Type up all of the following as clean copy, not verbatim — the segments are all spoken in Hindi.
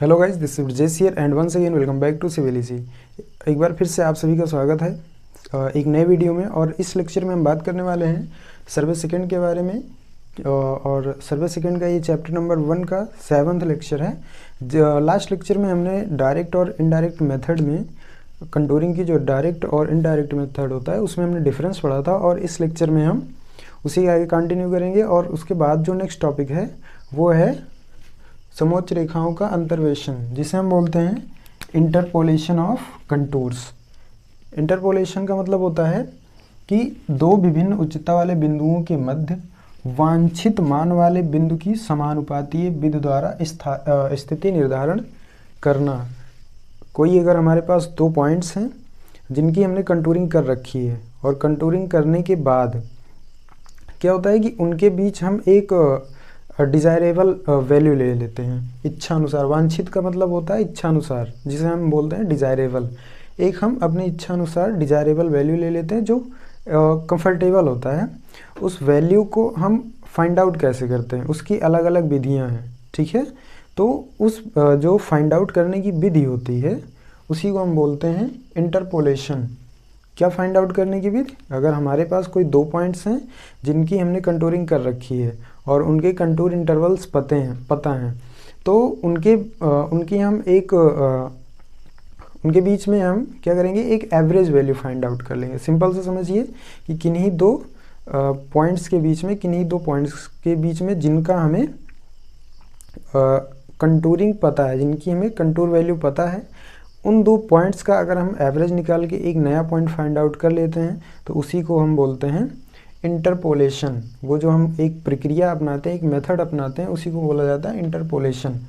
Hello guys, this is Jess here and once again welcome back to civil easy. एक बार फिर से आप सभी का स्वागत है एक नए वीडियो में। और इस लेक्चर में हम बात करने वाले हैं सर्वे सेकंड के बारे में। और सर्वे सेकंड का ये चैप्टर नंबर 1 का 7वां लेक्चर है। लास्ट लेक्चर में हमने डायरेक्ट और इनडायरेक्ट मेथड में कंटूरिंग की जो डायरेक्ट और इनडायरेक्ट मेथड होता है उसमें हमने डिफरेंस पढ़ा था, और इस लेक्चर में हम उसी के आगे कंटिन्यू करेंगे। और उसके बाद जो नेक्स्ट टॉपिक है वो है समोच्च रेखाओं का अंतर्वेशन, जिसे हम बोलते हैं इंटरपोलेशन ऑफ कंटूर्स। इंटरपोलेशन का मतलब होता है कि दो विभिन्न उच्चता वाले बिंदुओं के मध्य वांछित मान वाले बिंदु की समानुपातीय विधि द्वारा स्थिति निर्धारण करना। कोई अगर हमारे पास दो पॉइंट्स हैं जिनकी हमने कंटूरिंग कर रखी है, और कंटूरिंग करने के बाद क्या होता है कि उनके बीच हम एक डिज़ायरेबल वैल्यू ले लेते हैं इच्छा अनुसार। वांछित का मतलब होता है इच्छा अनुसार, जिसे हम बोलते हैं डिज़ायरेबल। एक हम अपनी इच्छा अनुसार डिज़ायरेबल वैल्यू ले लेते हैं जो कंफर्टेबल होता है। उस वैल्यू को हम फाइंड आउट कैसे करते हैं, उसकी अलग अलग विधियां हैं, ठीक है। तो उस जो फाइंड आउट करने की विधि होती है उसी को हम बोलते हैं इंटरपोलेशन। क्या फाइंड आउट करने की विधि? अगर हमारे पास कोई दो पॉइंट्स हैं जिनकी हमने कंटूरिंग कर रखी है और उनके कंटूर इंटरवल्स पता हैं, तो उनकी हम एक उनके बीच में हम क्या करेंगे, एक एवरेज वैल्यू फाइंड आउट कर लेंगे। सिंपल से समझिए कि किन्हीं दो पॉइंट्स के बीच में जिनका हमें कंटूरिंग पता है, जिनकी हमें कंटूर वैल्यू पता है, उन दो पॉइंट्स का अगर हम एवरेज निकाल के एक नया पॉइंट फाइंड आउट कर लेते हैं तो उसी को हम बोलते हैं इंटरपोलेशन। वो जो हम एक प्रक्रिया अपनाते हैं, एक मेथड अपनाते हैं, उसी को बोला जाता है इंटरपोलेशन,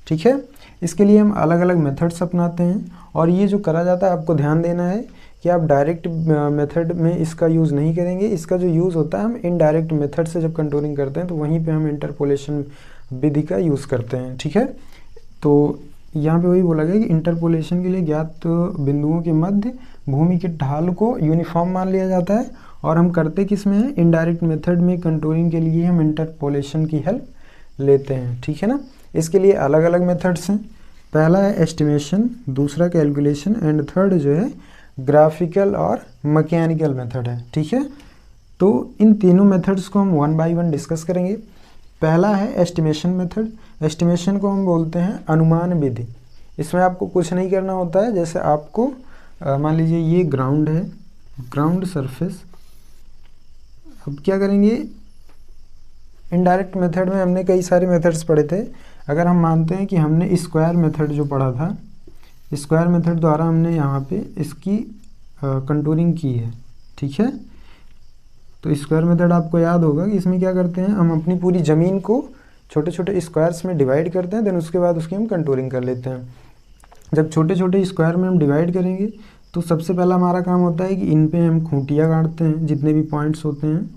ठीक है। इसके लिए हम अलग अलग मेथड्स अपनाते हैं, और ये जो करा जाता है आपको ध्यान देना है कि आप डायरेक्ट मेथड में इसका यूज़ नहीं करेंगे। इसका जो यूज़ होता है हम इनडायरेक्ट मेथड से जब कंटूरिंग करते हैं तो वहीं पे हम इंटरपोलेशन विधि का यूज़ करते हैं, ठीक है। तो यहाँ पे वही बोला गया कि इंटरपोलेशन के लिए ज्ञात बिंदुओं के मध्य भूमि के ढाल को यूनिफॉर्म मान लिया जाता है, और हम करते किस में हैं, इनडायरेक्ट मेथड में कंटूरिंग के लिए हम इंटरपोलेशन की हेल्प लेते हैं, ठीक है ना। इसके लिए अलग अलग मेथड्स हैं। पहला है एस्टिमेशन, दूसरा कैलकुलेशन, एंड थर्ड जो है ग्राफिकल और मैकेनिकल मेथड है, ठीक है। तो इन तीनों मेथड्स को हम वन बाय वन डिस्कस करेंगे। पहला है एस्टिमेशन मेथड। एस्टिमेशन को हम बोलते हैं अनुमान विधि। इसमें आपको कुछ नहीं करना होता है। जैसे आपको मान लीजिए ये ग्राउंड है, ग्राउंड सरफेस। अब क्या करेंगे, इनडायरेक्ट मेथड में हमने कई सारे मेथड्स पढ़े थे। अगर हम मानते हैं कि हमने स्क्वायर मेथड जो पढ़ा था, स्क्वायर मेथड द्वारा हमने यहाँ पे इसकी कंटूरिंग की है, ठीक है। तो स्क्वायर मेथड आपको याद होगा कि इसमें क्या करते हैं, हम अपनी पूरी ज़मीन को छोटे छोटे स्क्वायर्स में डिवाइड करते हैं, देन उसके बाद उसकी हम कंटूरिंग कर लेते हैं। जब छोटे छोटे स्क्वायर में हम डिवाइड करेंगे तो सबसे पहला हमारा काम होता है कि इन पे हम खूंटियाँ गाड़ते हैं। जितने भी पॉइंट्स होते हैं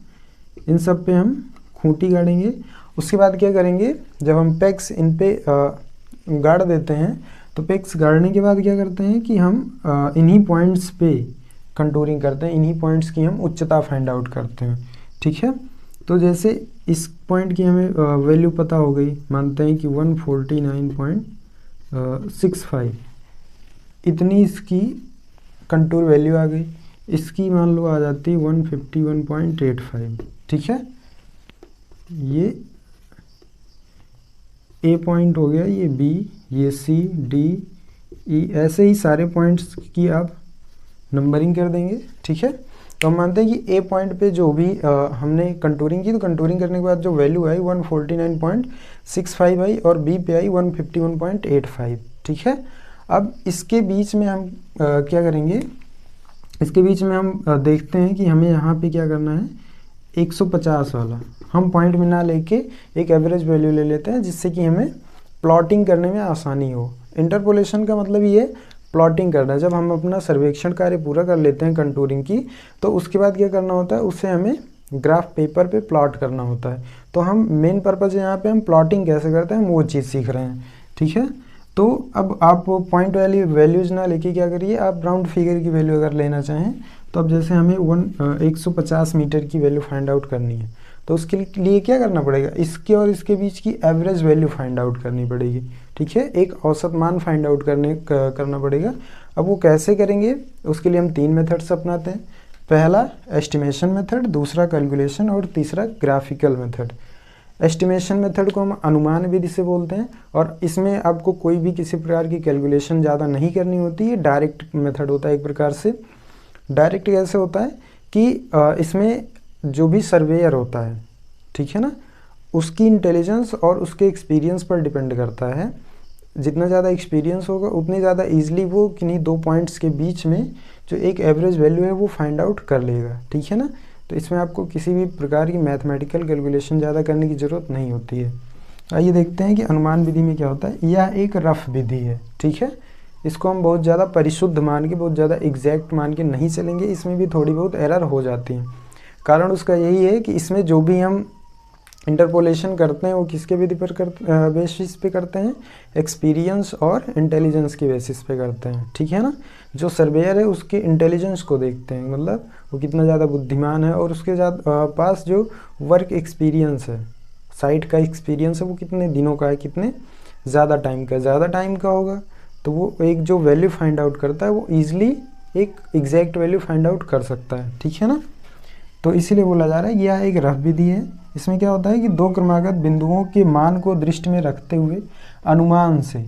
इन सब पे हम खूंटी गाड़ेंगे। उसके बाद क्या करेंगे, जब हम पेक्स इन पे गाड़ देते हैं तो पेक्स गाड़ने के बाद क्या करते हैं कि हम इन्हीं पॉइंट्स पे कंटूरिंग करते हैं, इन्हीं पॉइंट्स की हम उच्चता फाइंड आउट करते हैं, ठीक है। तो जैसे इस पॉइंट की हमें वैल्यू पता हो गई, मानते हैं कि 149.65 इतनी इसकी कंटूर वैल्यू आ गई। इसकी मान लो आ जाती है 151.85, ठीक है। ये ए पॉइंट हो गया, ये बी, ये सी, डी, ई, ऐसे ही सारे पॉइंट्स की आप नंबरिंग कर देंगे, ठीक है। तो हम मानते हैं कि ए पॉइंट पे जो भी हमने कंटूरिंग की, तो कंटूरिंग करने के बाद जो वैल्यू आई 149.65 आई, और बी पे आई 151.85, ठीक है। अब इसके बीच में हम क्या करेंगे, इसके बीच में हम देखते हैं कि हमें यहाँ पे क्या करना है, 150 वाला हम पॉइंट में ना लेके एक एवरेज वैल्यू ले लेते हैं, जिससे कि हमें प्लॉटिंग करने में आसानी हो। इंटरपोलेशन का मतलब ये प्लॉटिंग करना है। जब हम अपना सर्वेक्षण कार्य पूरा कर लेते हैं कंटूरिंग की, तो उसके बाद क्या करना होता है, उससे हमें ग्राफ पेपर पे प्लॉट करना होता है। तो हम मेन पर्पज़ यहाँ पे हम प्लॉटिंग कैसे करते हैं वो चीज़ सीख रहे हैं, ठीक है। तो अब आप पॉइंट वाली वैल्यूज़ ना लेके क्या करिए, आप राउंड फिगर की वैल्यू अगर लेना चाहें तो अब जैसे हमें 150 मीटर की वैल्यू फाइंड आउट करनी है, तो उसके लिए क्या करना पड़ेगा, इसके और इसके बीच की एवरेज वैल्यू फाइंड आउट करनी पड़ेगी। ठीक है, एक औसत मान फाइंड आउट करना पड़ेगा। अब वो कैसे करेंगे, उसके लिए हम 3 मेथड्स अपनाते हैं। पहला एस्टिमेशन मेथड, दूसरा कैलकुलेशन और तीसरा ग्राफिकल मेथड। एस्टिमेशन मेथड को हम अनुमान विधि से बोलते हैं और इसमें आपको कोई भी किसी प्रकार की कैलकुलेशन ज़्यादा नहीं करनी होती है, डायरेक्ट मेथड होता है एक प्रकार से। डायरेक्ट कैसे होता है कि इसमें जो भी सर्वेयर होता है, ठीक है ना, उसकी इंटेलिजेंस और उसके एक्सपीरियंस पर डिपेंड करता है। जितना ज़्यादा एक्सपीरियंस होगा उतनी ज़्यादा ईजिली वो किन्हीं 2 पॉइंट्स के बीच में जो एक एवरेज वैल्यू है वो फाइंड आउट कर लेगा। ठीक है ना, तो इसमें आपको किसी भी प्रकार की मैथमेटिकल कैलकुलेशन ज़्यादा करने की ज़रूरत नहीं होती है। आइए देखते हैं कि अनुमान विधि में क्या होता है। यह एक रफ विधि है, ठीक है, इसको हम बहुत ज़्यादा परिशुद्ध मान के, बहुत ज़्यादा एग्जैक्ट मान के नहीं चलेंगे, इसमें भी थोड़ी बहुत एरर हो जाती है। कारण उसका यही है कि इसमें जो भी हम इंटरपोलेशन करते हैं वो किसके विधि पर बेसिस पे करते हैं, एक्सपीरियंस और इंटेलिजेंस के बेसिस पे करते हैं। ठीक है ना, जो सर्वेयर है उसके इंटेलिजेंस को देखते हैं, मतलब वो कितना ज़्यादा बुद्धिमान है और उसके पास जो वर्क एक्सपीरियंस है, साइट का एक्सपीरियंस है, वो कितने दिनों का है, कितने ज़्यादा टाइम का, ज़्यादा टाइम का होगा तो वो एक जो वैल्यू फाइंड आउट करता है वो ईजिली एक एग्जैक्ट वैल्यू फाइंड आउट कर सकता है। ठीक है ना, तो इसीलिए बोला जा रहा है यह एक रफ विधि है। इसमें क्या होता है कि 2 क्रमागत बिंदुओं के मान को दृष्टि में रखते हुए अनुमान से,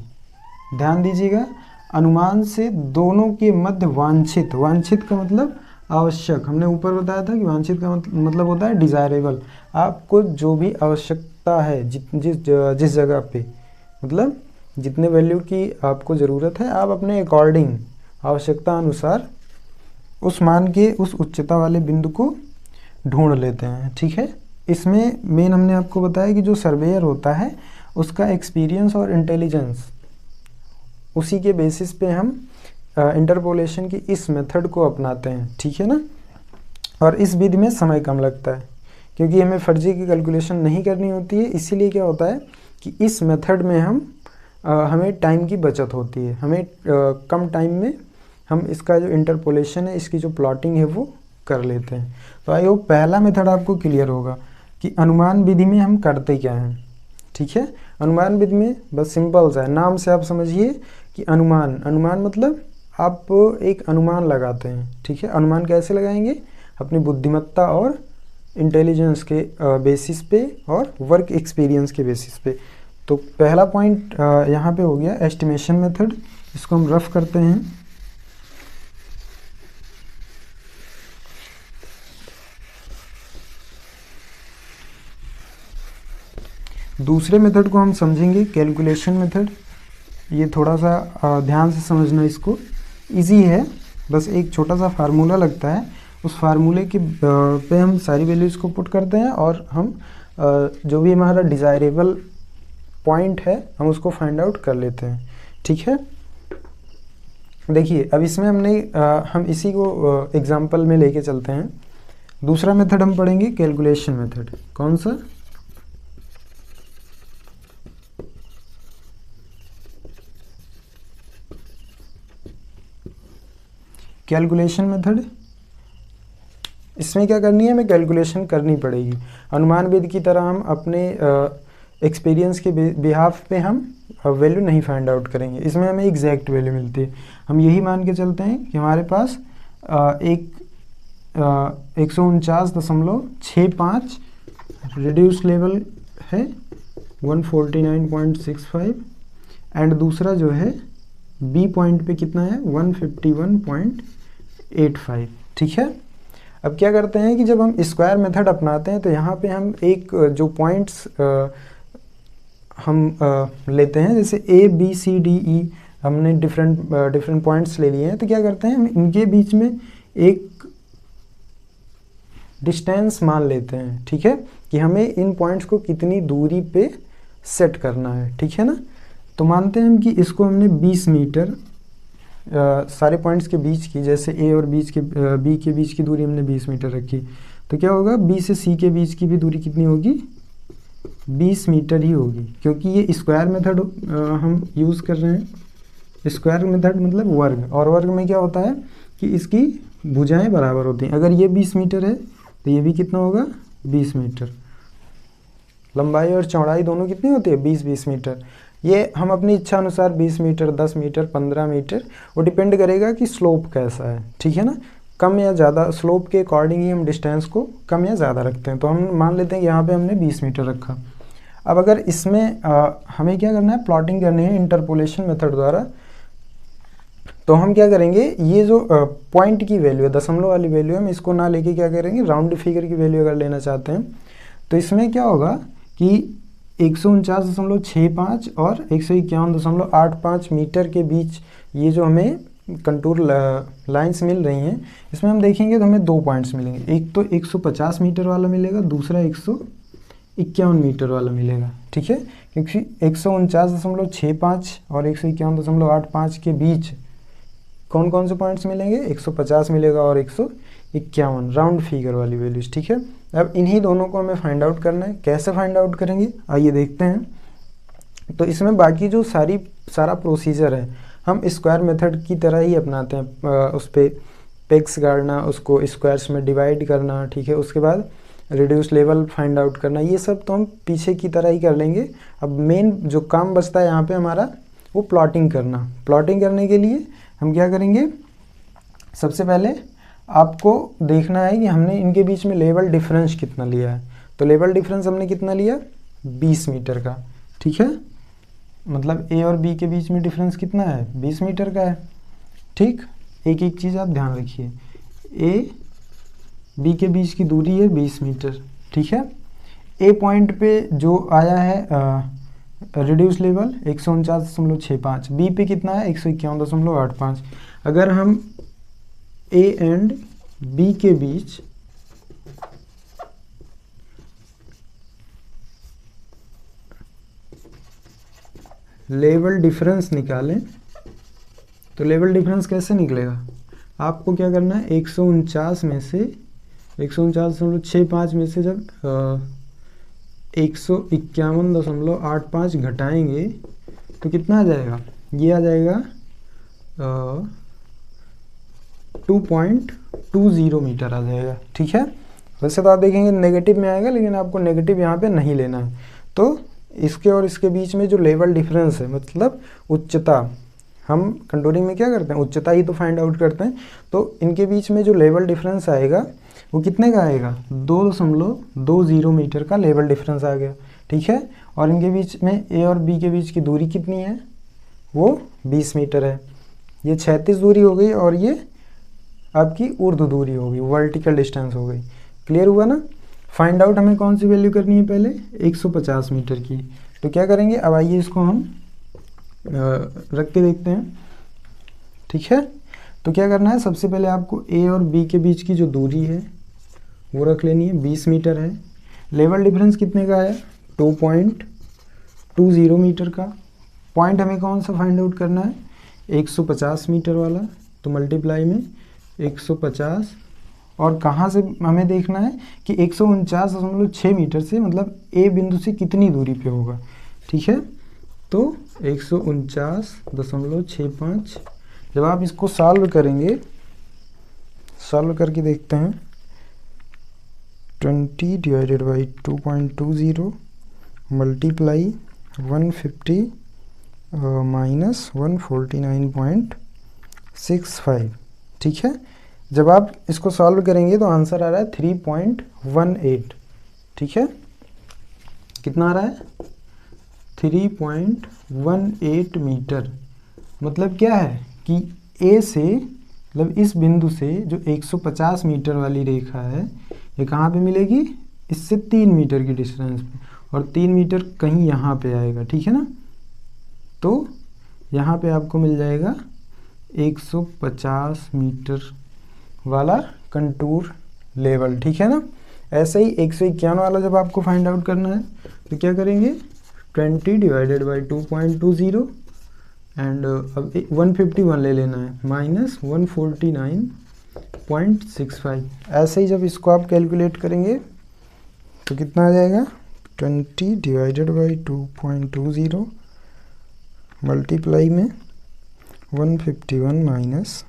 ध्यान दीजिएगा, अनुमान से दोनों के मध्य वांछित, वांछित का मतलब आवश्यक, हमने ऊपर बताया था कि वांछित का मतलब होता है डिज़ायरेबल। आपको जो भी आवश्यकता है जिस जगह पे, मतलब जितने वैल्यू की आपको ज़रूरत है, आप अपने अकॉर्डिंग आवश्यकता अनुसार उस मान के उस उच्चता वाले बिंदु को ढूंढ लेते हैं। ठीक है, इसमें मेन हमने आपको बताया कि जो सर्वेयर होता है उसका एक्सपीरियंस और इंटेलिजेंस, उसी के बेसिस पे हम इंटरपोलेशन की इस मेथड को अपनाते हैं। ठीक है ना, और इस विधि में समय कम लगता है क्योंकि हमें फर्जी की कैलकुलेशन नहीं करनी होती है। इसीलिए क्या होता है कि इस मेथड में हमें टाइम की बचत होती है, हमें कम टाइम में हम इसका जो इंटरपोलेशन है, इसकी जो प्लॉटिंग है वो कर लेते हैं। तो आई होप पहला मेथड आपको क्लियर होगा कि अनुमान विधि में हम करते क्या हैं। ठीक है, अनुमान विधि में बस सिंपल सा है, नाम से आप समझिए कि अनुमान, अनुमान मतलब आप एक अनुमान लगाते हैं। ठीक है, अनुमान कैसे लगाएंगे, अपनी बुद्धिमत्ता और इंटेलिजेंस के बेसिस पे और वर्क एक्सपीरियंस के बेसिस पे। तो पहला पॉइंट यहाँ पे हो गया एस्टिमेशन मेथड, इसको हम रफ करते हैं। दूसरे मेथड को हम समझेंगे कैलकुलेशन मेथड। ये थोड़ा सा ध्यान से समझना, इसको इजी है, बस एक छोटा सा फार्मूला लगता है, उस फार्मूले के पे हम सारी वैल्यूज़ को पुट करते हैं और हम जो भी हमारा डिज़ायरेबल पॉइंट है हम उसको फाइंड आउट कर लेते हैं। ठीक है, देखिए अब इसमें हम इसी को एग्जांपल में लेके चलते हैं। दूसरा मेथड हम पढ़ेंगे कैलकुलेशन मेथड। कौन सा, कैलकुलेशन मेथड। इसमें क्या करनी है, हमें कैलकुलेशन करनी पड़ेगी। अनुमान विधि की तरह हम अपने एक्सपीरियंस के बिहाफ पे हम वैल्यू नहीं फाइंड आउट करेंगे, इसमें हमें एग्जैक्ट वैल्यू मिलती है। हम यही मान के चलते हैं कि हमारे पास 149.65 रिड्यूस लेवल है 149.65 एंड दूसरा जो है बी पॉइंट पे कितना है 151.85। ठीक है, अब क्या करते हैं कि जब हम स्क्वायर मेथड अपनाते हैं तो यहाँ पे हम एक जो पॉइंट्स लेते हैं, जैसे A B C D E, हमने डिफरेंट पॉइंट्स ले लिए हैं, तो क्या करते हैं हम इनके बीच में एक डिस्टेंस मान लेते हैं। ठीक है, कि हमें इन पॉइंट्स को कितनी दूरी पे सेट करना है। ठीक है ना, तो मानते हैं हम कि इसको हमने 20 मीटर सारे पॉइंट्स के बीच की, जैसे ए और बी के बीच की दूरी हमने 20 मीटर रखी, तो क्या होगा बी से सी के बीच की भी दूरी कितनी होगी, 20 मीटर ही होगी, क्योंकि ये स्क्वायर मेथड हम यूज़ कर रहे हैं। स्क्वायर मेथड मतलब वर्ग, और वर्ग में क्या होता है कि इसकी भुजाएं बराबर होती हैं। अगर ये 20 मीटर है तो ये भी कितना होगा 20 मीटर, लंबाई और चौड़ाई दोनों कितनी होती है, 20-20 मीटर। ये हम अपनी इच्छा अनुसार 20 मीटर, 10 मीटर, 15 मीटर, वो डिपेंड करेगा कि स्लोप कैसा है, ठीक है ना। कम या ज़्यादा स्लोप के अकॉर्डिंग ही हम डिस्टेंस को कम या ज़्यादा रखते हैं। तो हम मान लेते हैं कि यहाँ पे हमने 20 मीटर रखा। अब अगर इसमें हमें क्या करना है, प्लॉटिंग करनी है इंटरपोलेशन मेथड द्वारा। तो हम क्या करेंगे, ये जो पॉइंट की वैल्यू है, दशमलव वाली वैल्यू है, हम इसको ना लेके क्या करेंगे, राउंड फिगर की वैल्यू अगर लेना चाहते हैं तो इसमें क्या होगा कि 149.65 और 151.85 मीटर के बीच ये जो हमें कंटूर लाइंस मिल रही हैं, इसमें हम देखेंगे तो हमें 2 पॉइंट्स मिलेंगे। एक तो 150 मीटर वाला मिलेगा, दूसरा 151 मीटर वाला मिलेगा, ठीक है। क्योंकि 149.65 और 151.85 के बीच कौन कौन से पॉइंट्स मिलेंगे, 150 मिलेगा और 151, राउंड फिगर वाली वैल्यूज, ठीक है। अब इन्हीं दोनों को हमें फाइंड आउट करना है। कैसे फाइंड आउट करेंगे, आइए देखते हैं। तो इसमें बाकी जो सारा प्रोसीजर है हम स्क्वायर मेथड की तरह ही अपनाते हैं। उस पर पेग्स गाड़ना, उसको स्क्वायर्स में डिवाइड करना, ठीक है। उसके बाद रिड्यूस लेवल फाइंड आउट करना, ये सब तो हम पीछे की तरह ही कर लेंगे। अब मेन जो काम बचता है यहाँ पे हमारा, वो प्लॉटिंग करना। प्लॉटिंग करने के लिए हम क्या करेंगे, सबसे पहले आपको देखना है कि हमने इनके बीच में लेवल डिफरेंस कितना लिया है। तो लेवल डिफरेंस हमने कितना लिया, 20 मीटर का, ठीक है। मतलब ए और बी के बीच में डिफरेंस कितना है, 20 मीटर का है, ठीक। एक एक चीज़ आप ध्यान रखिए, ए बी के बीच की दूरी है 20 मीटर, ठीक है। ए पॉइंट पे जो आया है रिड्यूस लेवल 149.65, बी पे कितना है 151.85। अगर हम ए एंड बी के बीच लेवल डिफरेंस निकालें तो लेवल डिफरेंस कैसे निकलेगा, आपको क्या करना है, 149 में से 149.65 में से जब 151.85 घटाएंगे तो कितना आ जाएगा, ये आ जाएगा 2.20 मीटर आ जाएगा, ठीक है। वैसे तो आप देखेंगे नेगेटिव में आएगा, लेकिन आपको नेगेटिव यहाँ पे नहीं लेना है। तो इसके और इसके बीच में जो लेवल डिफरेंस है, मतलब उच्चता, हम कंटूरिंग में क्या करते हैं, उच्चता ही तो फाइंड आउट करते हैं। तो इनके बीच में जो लेवल डिफरेंस आएगा वो कितने का आएगा, 2.20 मीटर का लेवल डिफरेंस आ गया, ठीक है। और इनके बीच में ए और बी के बीच की दूरी कितनी है, वो 20 मीटर है। ये 36 दूरी हो गई और ये आपकी ऊर्ध्व दूरी होगी, वर्टिकल डिस्टेंस हो गई। क्लियर हुआ ना। फाइंड आउट हमें कौन सी वैल्यू करनी है, पहले 150 मीटर की। तो क्या करेंगे, अब आइए इसको हम रख के देखते हैं, ठीक है। तो क्या करना है, सबसे पहले आपको ए और बी के बीच की जो दूरी है वो रख लेनी है, 20 मीटर है। लेवल डिफरेंस कितने का है, 2.20 मीटर का। पॉइंट हमें कौन सा फाइंड आउट करना है, 150 मीटर वाला। तो मल्टीप्लाई में 150, और कहाँ से हमें देखना है कि 149.6 मीटर से, मतलब ए बिंदु से कितनी दूरी पे होगा, ठीक है। तो 149.65, जब आप इसको सॉल्व करेंगे, सॉल्व करके देखते हैं, 20 डिवाइडेड बाई 2.20 मल्टीप्लाई 150 माइनस 149.65, ठीक है। जब आप इसको सॉल्व करेंगे तो आंसर आ रहा है 3.18, ठीक है। कितना आ रहा है, 3.18 मीटर। मतलब क्या है कि ए से, मतलब इस बिंदु से जो 150 मीटर वाली रेखा है, ये कहाँ पे मिलेगी, इससे 3 मीटर की डिस्टेंस पे, और 3 मीटर कहीं यहाँ पे आएगा, ठीक है ना। तो यहाँ पे आपको मिल जाएगा 150 मीटर वाला कंटूर लेवल, ठीक है ना। ऐसे ही 151 वाला जब आपको फाइंड आउट करना है तो क्या करेंगे, 20 डिवाइडेड बाई 2.20 एंड अब 151 ले लेना है, माइनस 149.65। ऐसे ही जब इसको आप कैलकुलेट करेंगे तो कितना आ जाएगा, 20 डिवाइडेड बाई 2.20 मल्टीप्लाई में 151 माइनस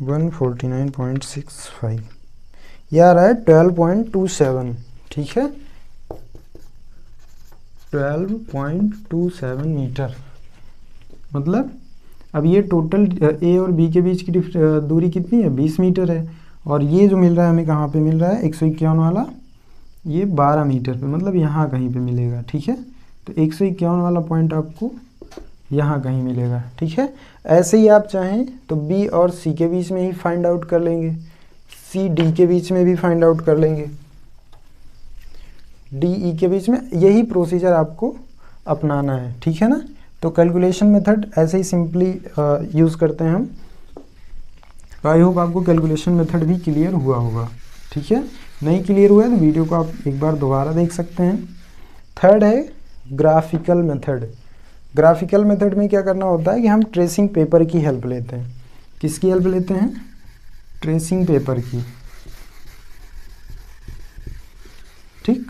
149.65, यह आ रहा है 12.27, ठीक है। 12.27 मीटर। मतलब अब ये टोटल ए और बी के बीच की दूरी कितनी है, 20 मीटर है। और ये जो मिल रहा है हमें कहाँ पे मिल रहा है, 151 वाला, ये 12 मीटर पे, मतलब यहाँ कहीं पे मिलेगा। ठीक है, तो 151 वाला पॉइंट आपको यहाँ कहीं मिलेगा। ठीक है, ऐसे ही आप चाहें तो बी और सी के बीच में ही फाइंड आउट कर लेंगे, सी डी के बीच में भी फाइंड आउट कर लेंगे, डी ई के बीच में, यही प्रोसीजर आपको अपनाना है। ठीक है ना, तो कैलकुलेशन मेथड ऐसे ही सिंपली यूज़ करते हैं हम। आई होप आपको कैलकुलेशन मेथड भी क्लियर हुआ होगा। ठीक है, नहीं क्लियर हुआ है तो वीडियो को आप एक बार दोबारा देख सकते हैं। थर्ड है ग्राफिकल मेथड। ग्राफिकल मेथड में क्या करना होता है कि हम ट्रेसिंग पेपर की हेल्प लेते हैं। किसकी हेल्प लेते हैं, ट्रेसिंग पेपर की। ठीक,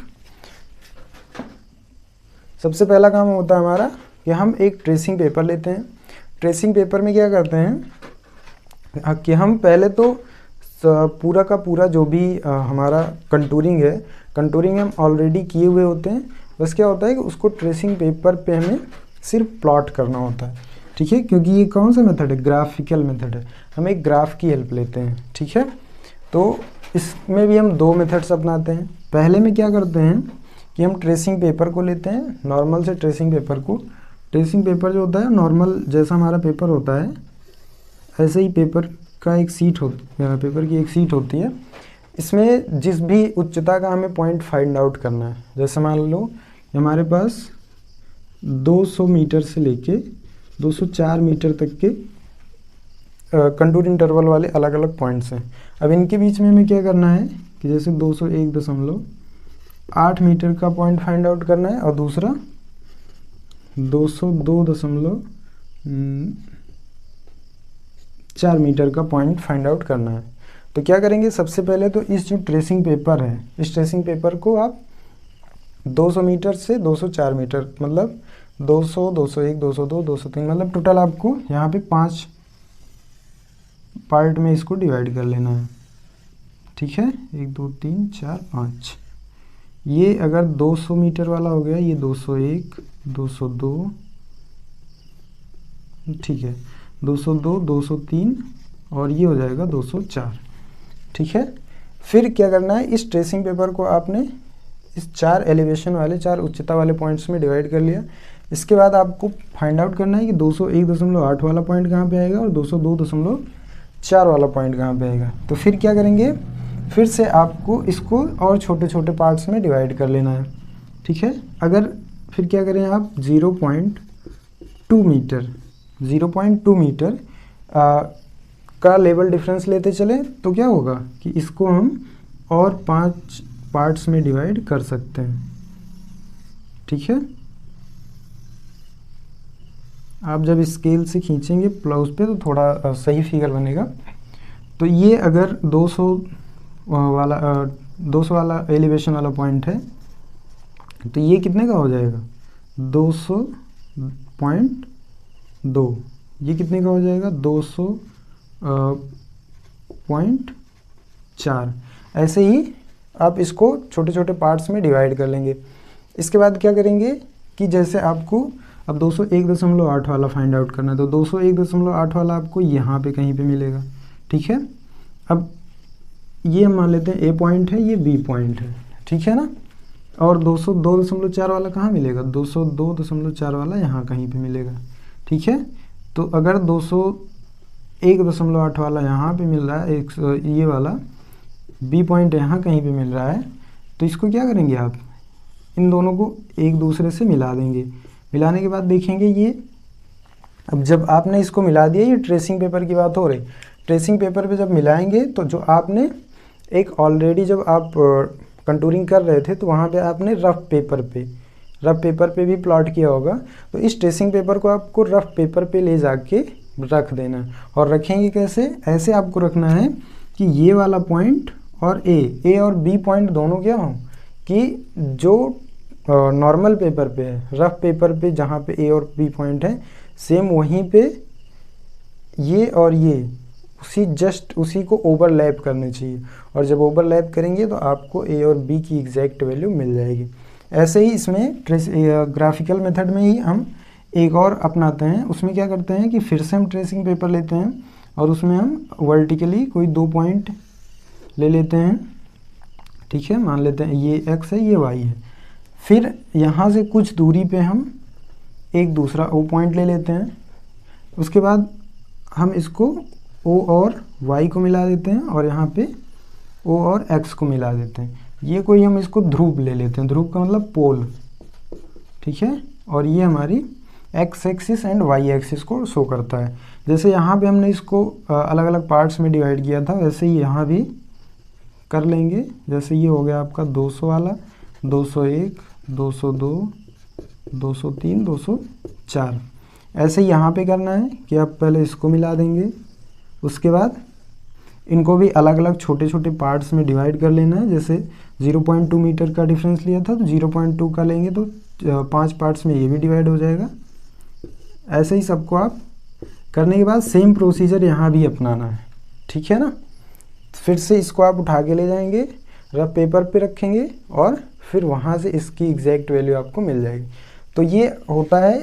सबसे पहला काम होता है हमारा कि हम एक ट्रेसिंग पेपर लेते हैं। ट्रेसिंग पेपर में क्या करते हैं कि हम पहले तो पूरा का पूरा जो भी हमारा कंटूरिंग है, कंटूरिंग हम ऑलरेडी किए हुए होते हैं। बस क्या होता है कि उसको ट्रेसिंग पेपर पे हमें सिर्फ प्लॉट करना होता है। ठीक है, क्योंकि ये कौन सा मेथड है, ग्राफिकल मेथड है, हम एक ग्राफ की हेल्प लेते हैं। ठीक है, तो इसमें भी हम दो मेथड्स अपनाते हैं। पहले में क्या करते हैं कि हम ट्रेसिंग पेपर को लेते हैं, नॉर्मल से ट्रेसिंग पेपर को। ट्रेसिंग पेपर जो होता है नॉर्मल जैसा हमारा पेपर होता है, ऐसे ही पेपर का एक सीट पेपर की एक सीट होती है। इसमें जिस भी उच्चता का हमें पॉइंट फाइंड आउट करना है, जैसे मान लो हमारे पास 200 मीटर से लेके 204 मीटर तक के कंटूर इंटरवल वाले अलग अलग पॉइंट्स हैं। अब इनके बीच में हमें क्या करना है कि जैसे 201.8 मीटर का पॉइंट फाइंड आउट करना है और दूसरा 202.4 मीटर का पॉइंट फाइंड आउट करना है। तो क्या करेंगे, सबसे पहले तो इस जो ट्रेसिंग पेपर है, इस ट्रेसिंग पेपर को आप 200 मीटर से 204 मीटर, मतलब 200, 201, 202, 203, मतलब टोटल आपको यहाँ पे 5 पार्ट में इसको डिवाइड कर लेना है। ठीक है, 1 2 3 4 5। ये अगर 200 मीटर वाला हो गया, ये 201, 202, ठीक है, 202, 203 और ये हो जाएगा 204। ठीक है, फिर क्या करना है, इस ट्रेसिंग पेपर को आपने इस 4 एलिवेशन वाले, 4 उच्चता वाले पॉइंट्स में डिवाइड कर लिया। इसके बाद आपको फाइंड आउट करना है कि 201.8 वाला पॉइंट कहाँ पे आएगा और 202.4 वाला पॉइंट कहाँ पे आएगा। तो फिर क्या करेंगे, फिर से आपको इसको और छोटे छोटे पार्ट्स में डिवाइड कर लेना है। ठीक है, अगर फिर क्या करें आप 0.2 मीटर का लेवल डिफरेंस लेते चले तो क्या होगा कि इसको हम और 5 पार्ट्स में डिवाइड कर सकते हैं। ठीक है, आप जब स्केल से खींचेंगे प्लस पे तो थोड़ा सही फिगर बनेगा। तो ये अगर 200 वाला एलिवेशन वाला पॉइंट है तो ये कितने का हो जाएगा, 200.2। ये कितने का हो जाएगा, 200.4। ऐसे ही आप इसको छोटे छोटे पार्ट्स में डिवाइड कर लेंगे। इसके बाद क्या करेंगे कि जैसे आपको अब 201.8 वाला फाइंड आउट करना है, तो 201.8 वाला आपको यहाँ पे कहीं पे मिलेगा। ठीक है, अब ये हम मान लेते हैं ए पॉइंट है, ये बी पॉइंट है। ठीक है ना, और 202.4 वाला कहाँ मिलेगा, 202.4 वाला यहाँ कहीं पे मिलेगा। ठीक है, तो अगर 201.8 वाला यहाँ पे मिल रहा है, ये वाला बी पॉइंट यहाँ कहीं पे मिल रहा है, तो इसको क्या करेंगे आप, इन दोनों को एक दूसरे से मिला देंगे। मिलाने के बाद देखेंगे ये, अब जब आपने इसको मिला दिया, ये ट्रेसिंग पेपर की बात हो रही, ट्रेसिंग पेपर पे जब मिलाएंगे तो जो आपने एक ऑलरेडी जब आप कंटूरिंग कर रहे थे तो वहाँ पे आपने रफ पेपर पे भी प्लॉट किया होगा। तो इस ट्रेसिंग पेपर को आपको रफ पेपर पे ले जाके रख देना। और रखेंगे कैसे, ऐसे आपको रखना है कि ये वाला पॉइंट और ए और बी पॉइंट दोनों क्या हों कि जो नॉर्मल पेपर पे है, रफ पेपर पे जहाँ पे ए और बी पॉइंट है, सेम वहीं पे ये और ये उसी को ओवरलैप करने चाहिए। और जब ओवरलैप करेंगे तो आपको ए और बी की एग्जैक्ट वैल्यू मिल जाएगी। ऐसे ही इसमें ग्राफिकल मेथड में ही हम एक और अपनाते हैं। उसमें क्या करते हैं कि फिर से हम ट्रेसिंग पेपर लेते हैं और उसमें हम वर्टिकली कोई 2 पॉइंट ले लेते हैं, ठीक है, मान लेते हैं ये x है ये y है। फिर यहाँ से कुछ दूरी पे हम एक दूसरा O पॉइंट ले लेते हैं। उसके बाद हम इसको O और y को मिला देते हैं और यहाँ पे O और x को मिला देते हैं। ये कोई हम इसको ध्रुव ले लेते हैं, ध्रुव का मतलब पोल, ठीक है। और ये हमारी x axis and y axis को शो करता है। जैसे यहाँ पे हमने इसको अलग अलग पार्ट्स में डिवाइड किया था, वैसे ही यहाँ भी कर लेंगे। जैसे ये हो गया आपका 200 वाला, 201, 202, 203, 204। ऐसे ही यहाँ पे करना है कि आप पहले इसको मिला देंगे, उसके बाद इनको भी अलग अलग छोटे छोटे पार्ट्स में डिवाइड कर लेना है। जैसे 0.2 मीटर का डिफरेंस लिया था तो 0.2 का लेंगे तो 5 पार्ट्स में ये भी डिवाइड हो जाएगा। ऐसे ही सबको आप करने के बाद सेम प्रोसीजर यहाँ भी अपनाना है, ठीक है ना। फिर से इसको आप उठा के ले जाएंगे, रफ पेपर पे रखेंगे और फिर वहाँ से इसकी एग्जैक्ट वैल्यू आपको मिल जाएगी। तो ये होता है,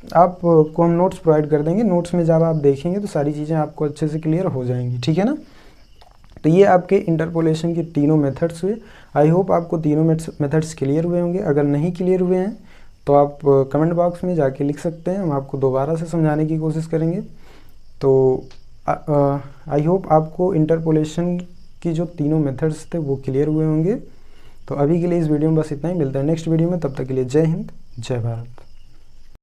आपको हम नोट्स प्रोवाइड कर देंगे, नोट्स में जब आप देखेंगे तो सारी चीज़ें आपको अच्छे से क्लियर हो जाएंगी, ठीक है ना। तो ये आपके इंटरपोलेशन के तीनों मेथड्स हुए। आई होप आपको तीनों मेथड्स क्लियर हुए होंगे। अगर नहीं क्लियर हुए हैं तो आप कमेंट बॉक्स में जाके लिख सकते हैं, हम आपको दोबारा से समझाने की कोशिश करेंगे। तो आई होप आपको इंटरपोलेशन की जो तीनों मेथड्स थे वो क्लियर हुए होंगे। तो अभी के लिए इस वीडियो में बस इतना ही, मिलता है नेक्स्ट वीडियो में, तब तक के लिए जय हिंद जय भारत।